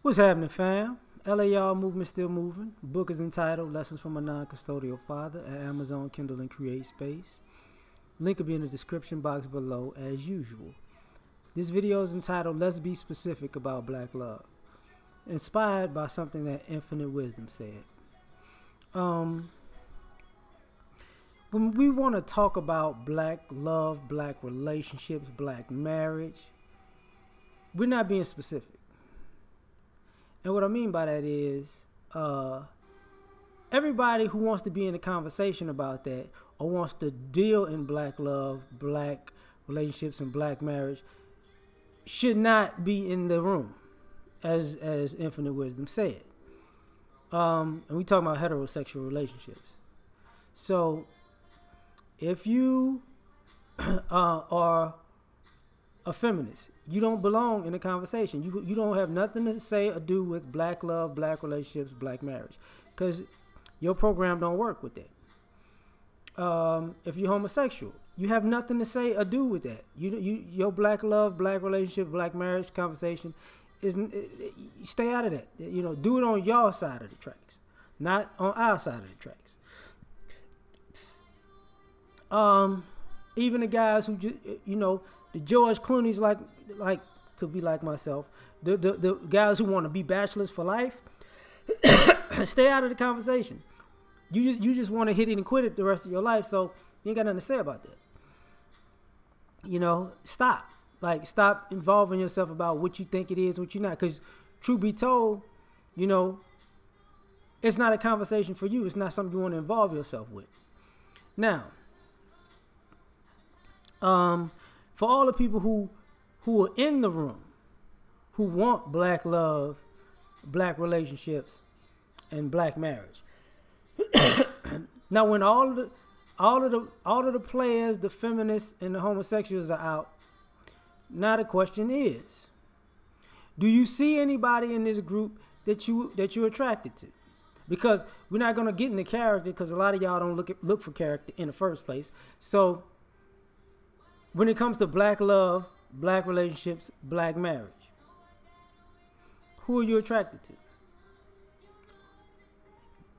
What's happening, fam? L.A.R. movement still moving. Book is entitled Lessons from a Non-Custodial Father at Amazon, Kindle, and Create Space. Link will be in the description box below as usual. This video is entitled Let's Be Specific About Black Love. Inspired by something that Infinite Wisdom said. When we want to talk about black love, black relationships, black marriage, we're not being specific. And what I mean by that is everybody who wants to be in a conversation about that or wants to deal in black love, black relationships, and black marriage should not be in the room, as Infinite Wisdom said. And we talking about heterosexual relationships. So if you are a feminist, you don't belong in the conversation. You don't have nothing to say or do with black love, black relationships, black marriage, because your program don't work with that. If you're homosexual, you have nothing to say or do with that. Your black love, black relationship, black marriage conversation is stay out of that. Do it on your side of the tracks, not on our side of the tracks. Even the guys who just, the George Clooney's like could be like myself. The guys who want to be bachelors for life, stay out of the conversation. You just want to hit it and quit it the rest of your life, so you ain't got nothing to say about that. Stop. Stop involving yourself about what you think it is, what you're not. Because truth be told, it's not a conversation for you. It's not something you want to involve yourself with. Now, for all the people who are in the room, who want black love, black relationships, and black marriage. Now, when all of the players, the feminists and the homosexuals are out, now the question is, do you see anybody in this group that you're attracted to? Because we're not gonna get into character, because a lot of y'all don't look for character in the first place. So when it comes to black love, black relationships, black marriage, who are you attracted to?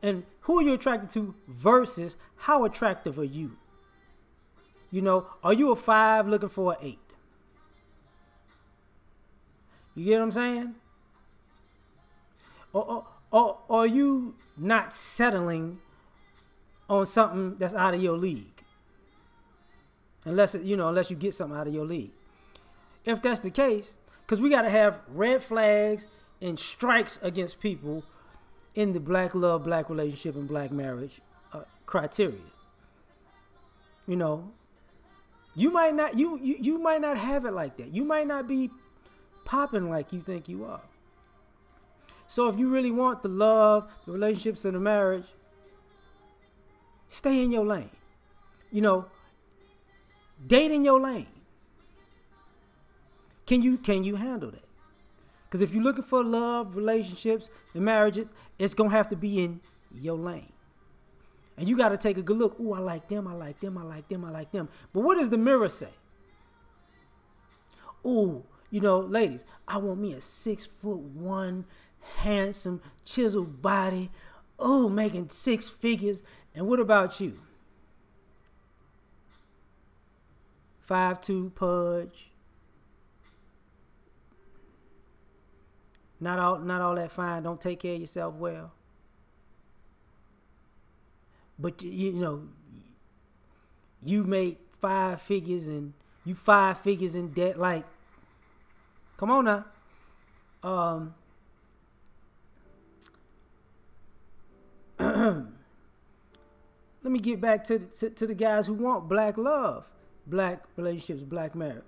And who are you attracted to versus how attractive are you? Are you a 5 looking for an 8? You get what I'm saying? Or are you not settling on something that's out of your league? Unless you get something out of your league. If that's the case, because we got to have red flags and strikes against people in the black love, black relationship, and black marriage criteria. You might not have it like that. You might not be popping like you think you are. So if you really want the love, the relationships, and the marriage, stay in your lane. Date in your lane. Can you handle that? Because if you're looking for love, relationships, and marriages, it's going to have to be in your lane. And you got to take a good look. Ooh, I like them, I like them, I like them, I like them. But what does the mirror say? Ooh, ladies, I want me a 6'1", handsome, chiseled body. Ooh, making 6 figures. And what about you? 5'2", pudge. Not all that fine. Don't take care of yourself well. But you make 5 figures and you 5 figures in debt. Like, come on now. Let me get back to the guys who want black love, black relationships, black marriage.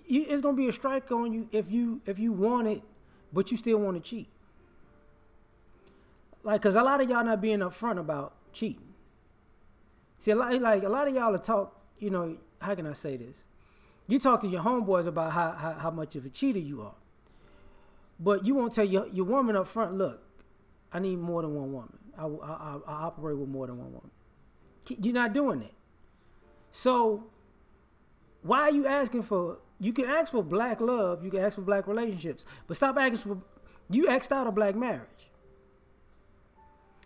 It's gonna be a strike on you if you want it, but you still want to cheat. Cause a lot of y'all not being upfront about cheating. See, a lot of y'all are talk. How can I say this? You talk to your homeboys about how much of a cheater you are, but you won't tell your woman up front. Look, I need more than one woman. I operate with more than one woman. You're not doing that. So why are you asking for You can ask for black love. You can ask for black relationships. But stop asking for, you asked out a black marriage.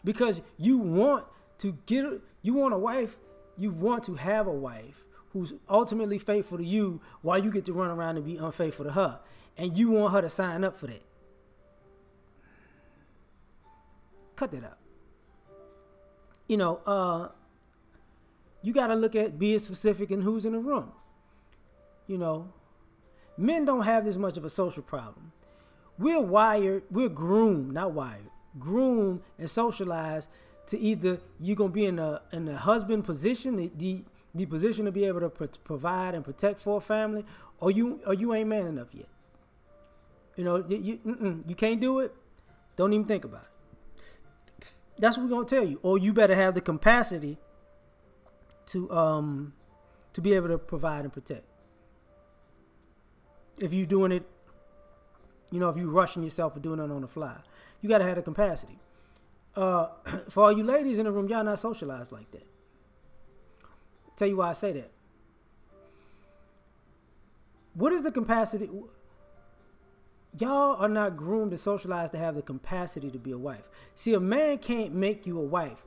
Because you want to you want a wife, you want to have a wife who's ultimately faithful to you while you get to run around and be unfaithful to her. And you want her to sign up for that. Cut that out. You know, you got to look at being specific and who's in the room. You know, men don't have this much of a social problem. We're groomed, not wired, groomed and socialized to either you're going to be in the husband position, the position to be able to provide and protect for a family, or you ain't man enough yet. You know, you can't do it. Don't even think about it. That's what we're going to tell you. Or you better have the capacity to be able to provide and protect. If you're doing it, you know, if you're rushing yourself or doing it on the fly, you got to have the capacity. For all you ladies in the room, y'all not socialized like that. Tell you why I say that. What is the capacity? Y'all are not groomed and socialized to have the capacity to be a wife. See, a man can't make you a wife.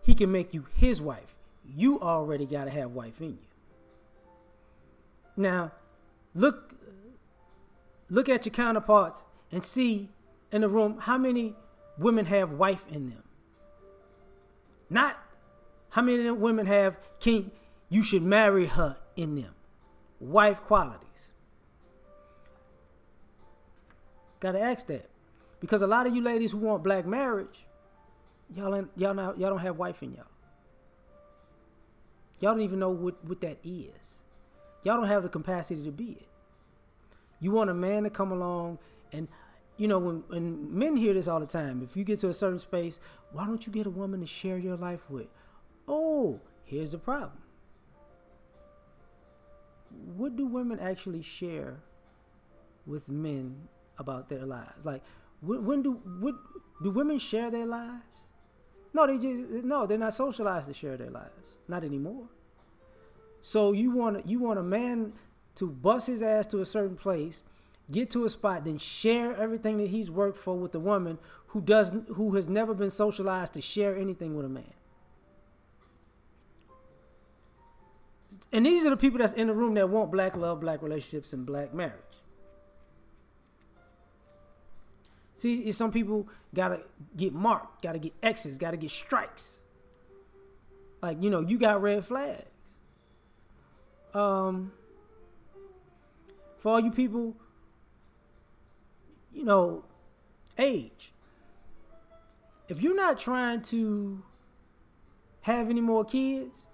He can make you his wife. You already got to have wife in you. Now, look at your counterparts and see in the room how many women have wife in them. Not how many women have you should marry her in them. Wife qualities. Gotta ask that. Because a lot of you ladies who want black marriage, y'all don't have wife in y'all. Y'all don't even know what that is. Y'all don't have the capacity to be it. You want a man to come along and, you know, when men hear this all the time, if you get to a certain space, why don't you get a woman to share your life with? Oh, here's the problem. What do women actually share with men about their lives? Like, when do women share their lives? No, they're not socialized to share their lives. Not anymore. So you want a man to bust his ass to a certain place, get to a spot, then share everything that he's worked for with a woman who has never been socialized to share anything with a man. And these are the people that's in the room that want black love, black relationships, and black marriage. See, some people gotta get marked, gotta get X's, gotta get strikes. Like, you know, you got red flags. For all you people, you know, age. If you're not trying to have any more kids,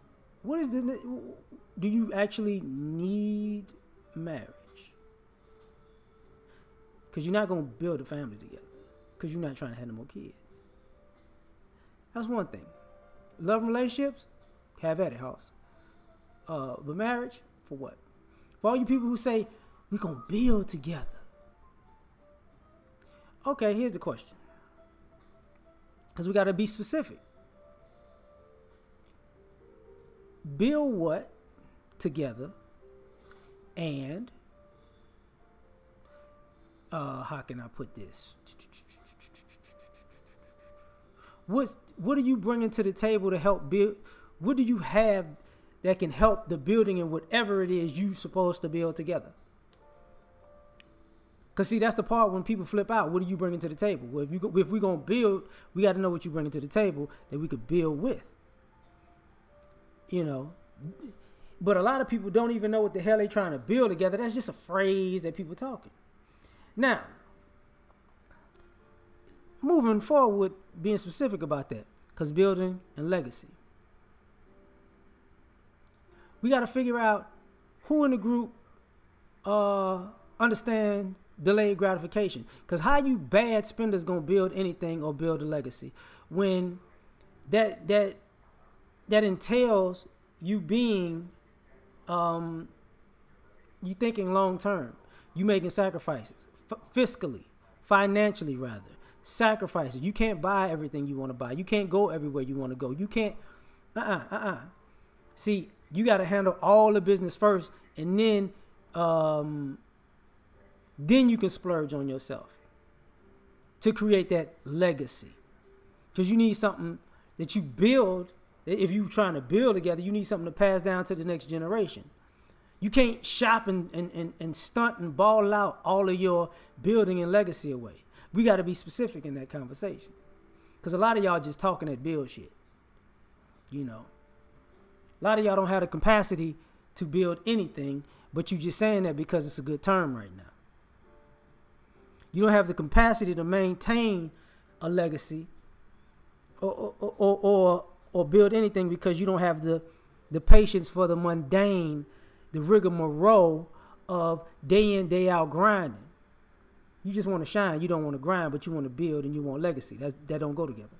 do you actually need marriage? Because you're not going to build a family together. Because you're not trying to have no more kids. That's one thing. Love and relationships, have at it, house. But marriage, for what? For all you people who say, we're going to build together. Okay, here's the question. Because we got to be specific. Build what together? And how can I put this? What are you bringing to the table to help build? What do you have that can help the building and whatever it is you supposed to build together? Because, see, that's the part when people flip out. What are you bringing to the table? Well, if we're going to build, we got to know what you're bringing to the table that we could build with. You know. But a lot of people don't even know what the hell they're trying to build together. That's just a phrase that people talking. Now, moving forward with being specific about that, because building and legacy. We got to figure out who in the group understand delayed gratification. Because how you bad spenders going to build anything or build a legacy when that entails you being, you thinking long term, you making sacrifices, fiscally, financially rather, sacrifices. You can't buy everything you want to buy. You can't go everywhere you want to go. You can't, See, you got to handle all the business first, and then then you can splurge on yourself to create that legacy. Because you need something that you build. If you're trying to build together, you need something to pass down to the next generation. You can't shop and stunt and ball out all of your building and legacy away. We got to be specific in that conversation. Because a lot of y'all just talking that build shit. You know. A lot of y'all don't have the capacity to build anything, but you just saying that because it's a good term right now. You don't have the capacity to maintain a legacy or build anything because you don't have the patience for the mundane, the rigmarole of day in, day out grinding. You just want to shine. You don't want to grind, but you want to build and you want legacy. That don't go together.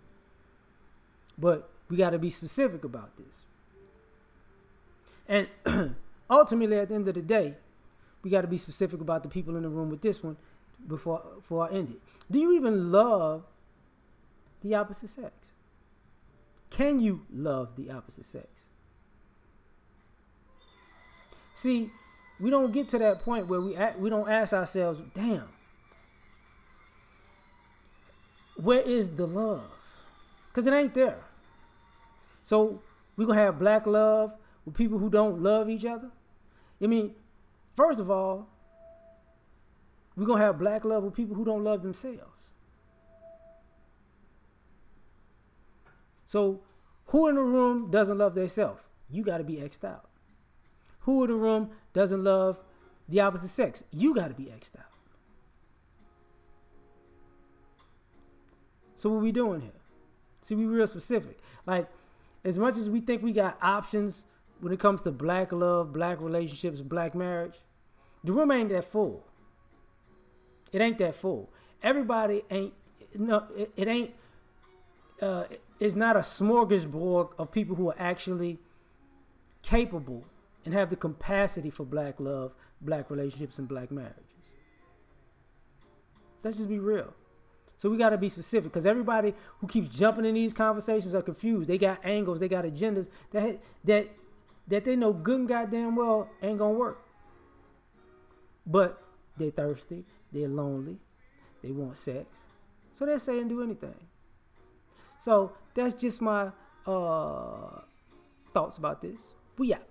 But we got to be specific about this. And ultimately, at the end of the day, we got to be specific about the people in the room with this one before I end it. Do you even love the opposite sex? Can you love the opposite sex? See, we don't get to that point where we don't ask ourselves, damn, where is the love? Because it ain't there. So we're going to have black love with people who don't love each other? I mean, first of all, we're going to have black love with people who don't love themselves. So who in the room doesn't love themselves? You got to be X'd out. Who in the room doesn't love the opposite sex? You got to be X'd out. So what we doing here? See, we real specific. Like, as much as we think we got options when it comes to black love, black relationships, black marriage, the room ain't that full. It ain't that full. Everybody ain't, no, it ain't, it's not a smorgasbord of people who are actually capable and have the capacity for black love, black relationships, and black marriages. Let's just be real. So we got to be specific, because everybody who keeps jumping in these conversations are confused. They got angles, they got agendas that they know good and goddamn well ain't gonna work. But they're thirsty, they're lonely, they want sex, so they'll say and do anything. So that's just my thoughts about this. We out.